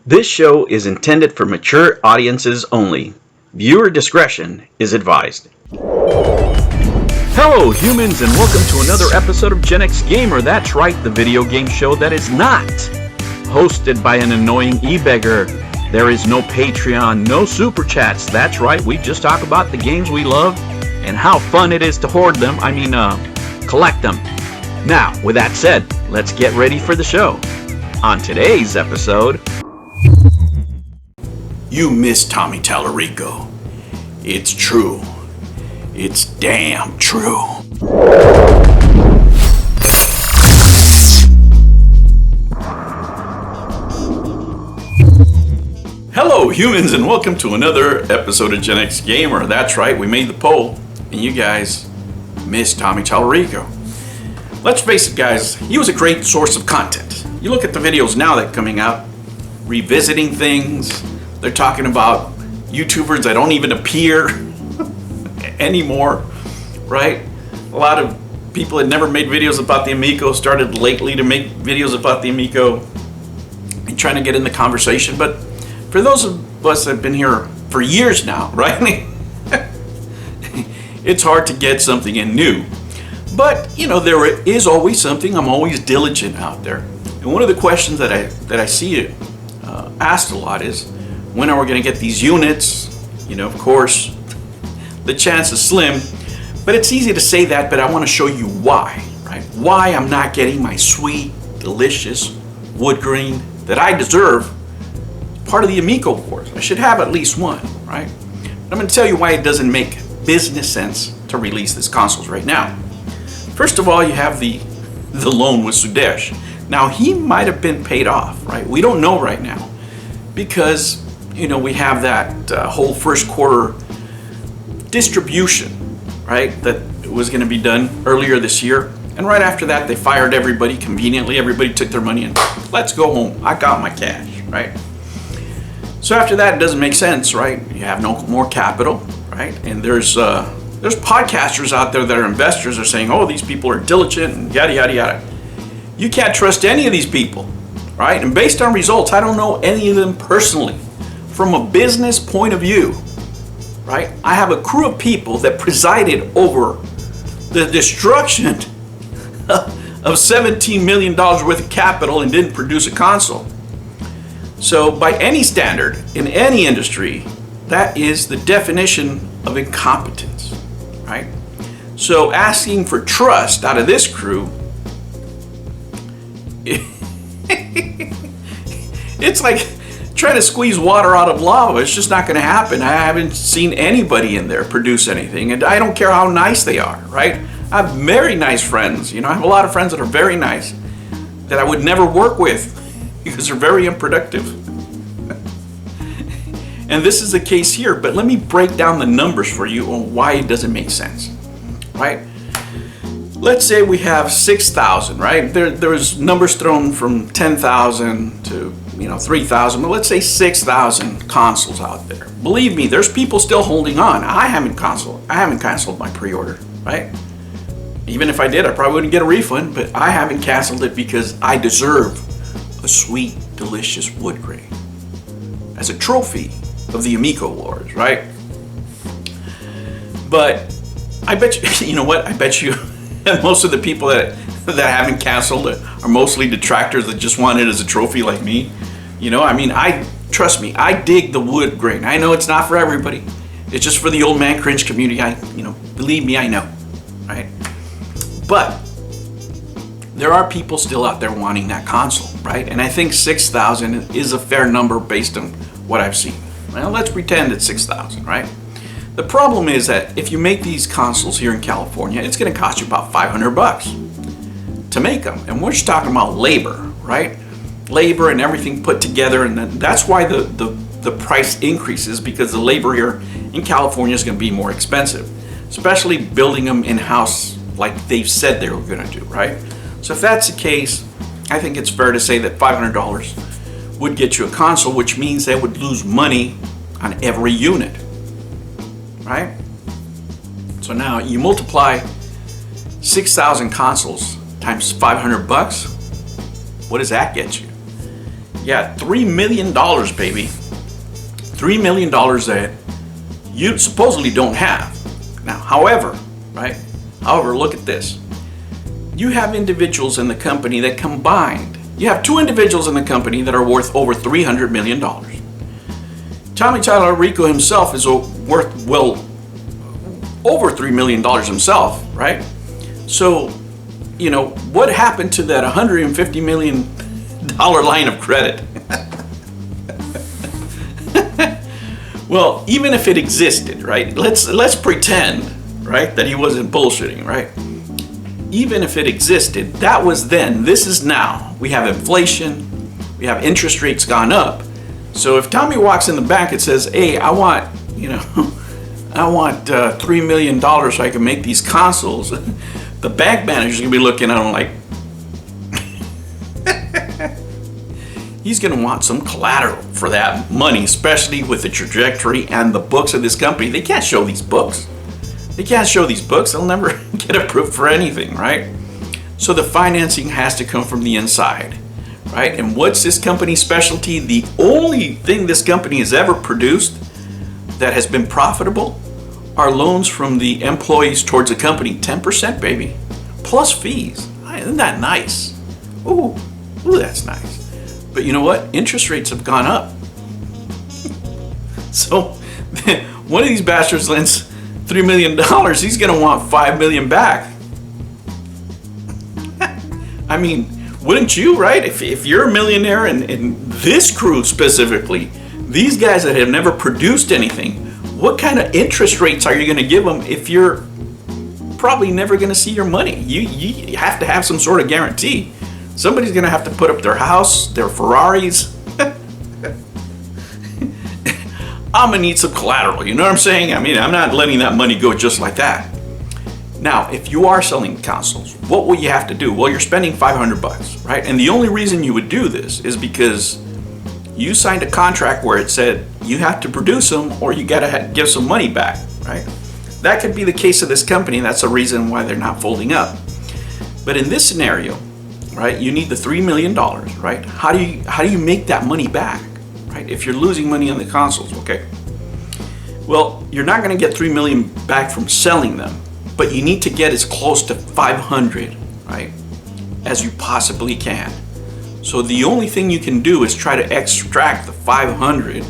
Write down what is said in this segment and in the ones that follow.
This show is intended for mature audiences only. Viewer discretion is advised. Hello humans and welcome to another episode of Gen X Gamer. That's right, the video game show that is not hosted by an annoying e-beggar. There is no Patreon, no super chats. That's right, we just talk about the games we love and how fun it is to hoard them, collect them. Now, with that said, let's get ready for the show. On today's episode... You miss Tommy Tallarico. It's true. It's damn true. Hello humans and welcome to another episode of Gen X Gamer. That's right, we made the poll and you guys miss Tommy Tallarico. Let's face it guys, he was a great source of content. You look at the videos now that are coming out, revisiting things. They're talking about YouTubers that don't even appear anymore, right? A lot of people that never made videos about the Amico started lately to make videos about the Amico and trying to get in the conversation. But for those of us that have been here for years now, right? It's hard to get something in new. But, you know, there is always something. I'm always diligent out there. And one of the questions that I see asked a lot is, when are we going to get these units? You know, of course, the chance is slim, but it's easy to say that, but I want to show you why, right? Why I'm not getting my sweet, delicious wood grain that I deserve, part of the Amico wars. I should have at least one, right? But I'm going to tell you why it doesn't make business sense to release these consoles right now. First of all, you have the loan with Sudesh. Now, he might have been paid off, right? We don't know right now because, you know, we have that whole first quarter distribution, right, that was going to be done earlier this year. And right after that, they fired everybody conveniently. Everybody took their money and let's go home. I got my cash, right? So after that, it doesn't make sense, right? You have no more capital, right? And there's podcasters out there that are investors are saying, oh, these people are diligent and yada, yada, yada. You can't trust any of these people, right? And based on results, I don't know any of them personally. From a business point of view, right? I have a crew of people that presided over the destruction of $17 million worth of capital and didn't produce a console. So by any standard, in any industry, that is the definition of incompetence, right? So asking for trust out of this crew, it's like trying to squeeze water out of lava. It's just not going to happen. I haven't seen anybody in there produce anything, and I don't care how nice they are, right? I have very nice friends. You know, I have a lot of friends that are very nice that I would never work with because they're very unproductive. And this is the case here, but let me break down the numbers for you on why it doesn't make sense, right? Let's say we have 6,000, right? There's numbers thrown from 10,000 to 3,000, but let's say 6,000 consoles out there. Believe me, there's people still holding on. I haven't canceled my pre-order, right? Even if I did, I probably wouldn't get a refund, but I haven't canceled it because I deserve a sweet, delicious wood grain as a trophy of the Amico wars, right? But I bet you, you know what? I bet you most of the people that haven't canceled are mostly detractors that just want it as a trophy like me. You know, I mean, trust me, I dig the wood grain. I know it's not for everybody. It's just for the old man cringe community. Believe me, I know, right? But there are people still out there wanting that console, right? And I think 6,000 is a fair number based on what I've seen. Well, let's pretend it's 6,000, right? The problem is that if you make these consoles here in California, it's going to cost you about $500 to make them. And we're just talking about labor, right? Labor and everything put together. And that's why the price increases, because the labor here in California is going to be more expensive, especially building them in-house like they've said they were going to do, right? So if that's the case, I think it's fair to say that $500 would get you a console, which means they would lose money on every unit. Right? So now you multiply 6,000 consoles times $500. What does that get you? Yeah, $3 million, baby. $3 million that you supposedly don't have. Now, however, right? However, look at this. You have individuals in the company that combined, you have two individuals in the company that are worth over $300 million. Tommy Tallarico himself is worth well over $3 million himself, right? So, you know, what happened to that $150 million line of credit? Well, even if it existed, right? Let's pretend, right, that he wasn't bullshitting, right? Even if it existed, that was then, this is now. We have inflation, we have interest rates gone up. So if Tommy walks in the back and says, hey, I want, you know, I want $3 million so I can make these consoles, the bank manager's gonna be looking at him like, he's gonna want some collateral for that money, especially with the trajectory and the books of this company. They can't show these books. They can't show these books. They'll never get approved for anything, right? So the financing has to come from the inside, right? And what's this company's specialty? The only thing this company has ever produced that has been profitable are loans from the employees towards the company. 10%, baby, plus fees. Isn't that nice? Ooh, that's nice. But you know what? Interest rates have gone up. So one of these bastards lends $3 million, he's gonna want $5 million back. I mean, wouldn't you, right? If you're a millionaire and this crew specifically, these guys that have never produced anything, what kind of interest rates are you gonna give them if you're probably never gonna see your money? You have to have some sort of guarantee. Somebody's gonna have to put up their house, their Ferraris. I'm gonna need some collateral, you know what I'm saying? I mean, I'm not letting that money go just like that. Now, if you are selling consoles, what will you have to do? Well, you're spending $500, right? And the only reason you would do this is because you signed a contract where it said you have to produce them or you gotta give some money back, right? That could be the case of this company, and that's the reason why they're not folding up. But in this scenario, right, you need the $3 million, right? How do you make that money back? Right? If you're losing money on the consoles, okay? Well, you're not gonna get $3 million back from selling them, but you need to get as close to 500, right, as you possibly can. So the only thing you can do is try to extract the 500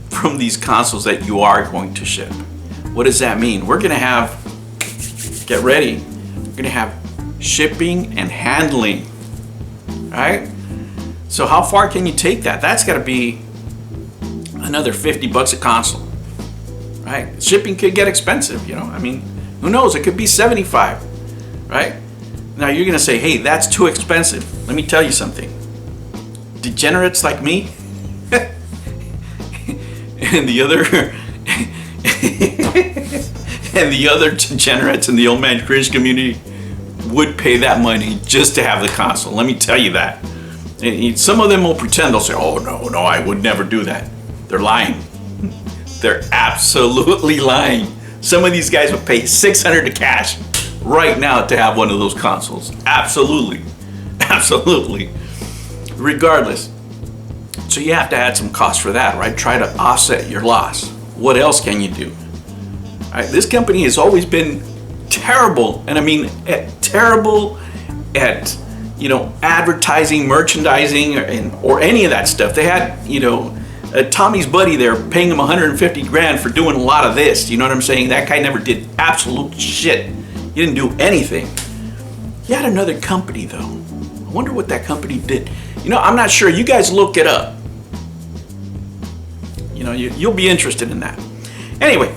from these consoles that you are going to ship. What does that mean? We're gonna have, get ready, we're gonna have shipping and handling, right? So how far can you take that? That's got to be another $50 a console, right? Shipping could get expensive, you know. I mean, who knows? It could be 75, right? Now you're gonna say, hey, that's too expensive. Let me tell you something. Degenerates like me and the other degenerates in the old man cringe community would pay that money just to have the console. Let me tell you that. And some of them will pretend, they'll say, oh no, I would never do that. They're lying. They're absolutely lying. Some of these guys would pay $600 to cash right now to have one of those consoles. Absolutely. Absolutely. Regardless. So you have to add some cost for that, right? Try to offset your loss. What else can you do? All right, this company has always been terrible, and I mean terrible at, you know, advertising, merchandising, or any of that stuff. They had, you know, Tommy's buddy there paying him 150 grand for doing a lot of this. You know what I'm saying? That guy never did absolute shit. He didn't do anything. He had another company though. I wonder what that company did. You know, I'm not sure. You guys look it up. You know, you'll be interested in that. Anyway,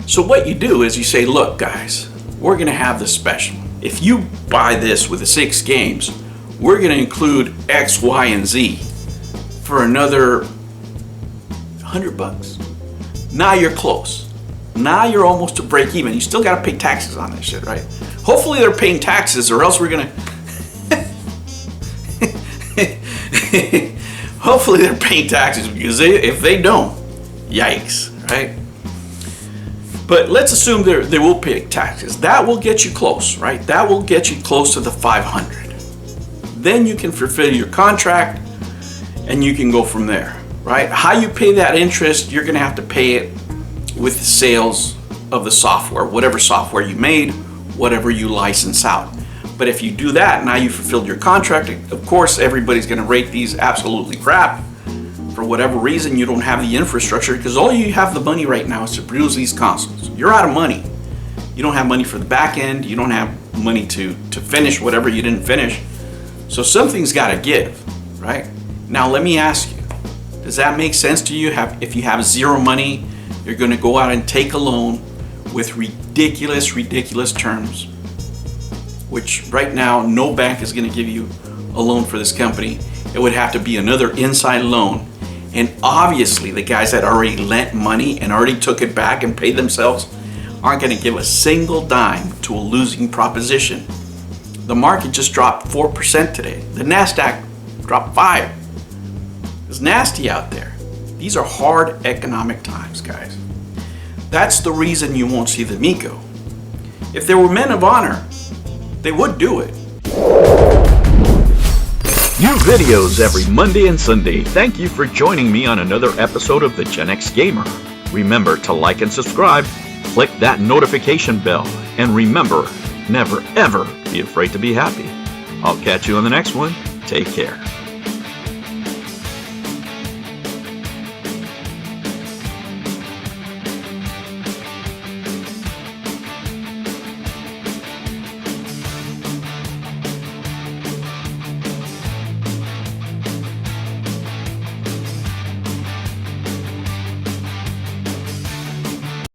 so what you do is you say, look guys, we're gonna have this special. If you buy this with the 6 games, we're gonna include X, Y, and Z for another $100. Now you're close. Now you're almost to break even. You still gotta pay taxes on this shit, right? Hopefully they're paying taxes, or else we're gonna hopefully they're paying taxes, because if they don't, yikes, right? But let's assume they will pay taxes. That will get you close, right? That will get you close to the 500. Then you can fulfill your contract and you can go from there, right? How you pay that interest, you're gonna have to pay it with the sales of the software, whatever software you made, whatever you license out. But if you do that, now you fulfilled your contract, of course, everybody's gonna rate these absolutely crap. For whatever reason, you don't have the infrastructure, because all you have the money right now is to produce these consoles. You're out of money. You don't have money for the back end. You don't have money to finish whatever you didn't finish. So something's got to give, right? Now let me ask you, does that make sense to you? If you have zero money, you're going to go out and take a loan with ridiculous terms, which right now no bank is going to give you a loan for this company. It would have to be another inside loan. And obviously the guys that already lent money and already took it back and paid themselves aren't going to give a single dime to a losing proposition. The market just dropped 4% today. The NASDAQ dropped 5%. It's nasty out there. These are hard economic times, guys. That's the reason you won't see the Miko. If there were men of honor, they would do it. New videos every Monday and Sunday. Thank you for joining me on another episode of the Gen X Gamer. Remember to like and subscribe, click that notification bell, and remember, never ever be afraid to be happy. I'll catch you on the next one. Take care.